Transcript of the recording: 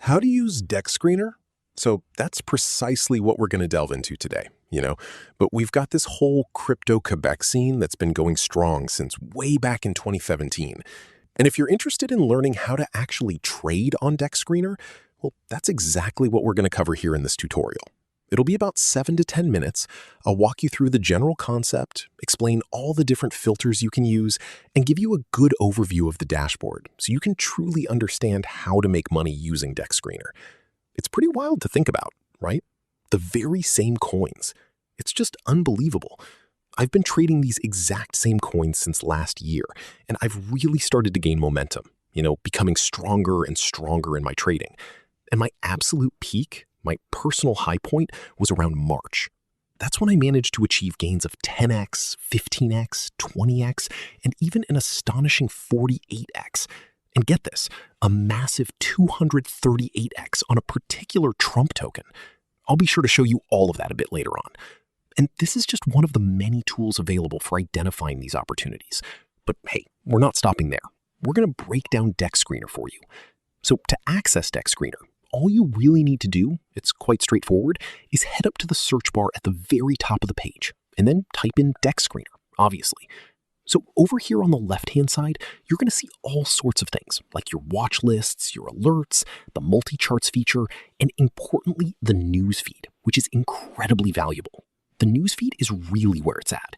How to use Dex Screener? So that's precisely what we're going to delve into today. But we've got this whole Crypto-Quebec scene that's been going strong since way back in 2017. And if you're interested in learning how to actually trade on Dex Screener, well, that's exactly what we're going to cover here in this tutorial. It'll be about 7 to 10 minutes. I'll walk you through the general concept, explain all the different filters you can use, and give you a good overview of the dashboard so you can truly understand how to make money using Dex Screener. It's pretty wild to think about, right? The very same coins. It's just unbelievable. I've been trading these exact same coins since last year, and I've really started to gain momentum, becoming stronger and stronger in my trading. And my absolute peak, my personal high point, was around March. That's when I managed to achieve gains of 10x, 15x, 20x, and even an astonishing 48x. And get this, a massive 238x on a particular Trump token. I'll be sure to show you all of that a bit later on. And this is just one of the many tools available for identifying these opportunities. But hey, we're not stopping there. We're going to break down Dex Screener for you. So to access Dex Screener, all you really need to do, it's quite straightforward, is head up to the search bar at the very top of the page, and then type in Dex Screener, obviously. So over here on the left-hand side, you're going to see all sorts of things, like your watch lists, your alerts, the multi-charts feature, and importantly, the news feed, which is incredibly valuable. The news feed is really where it's at.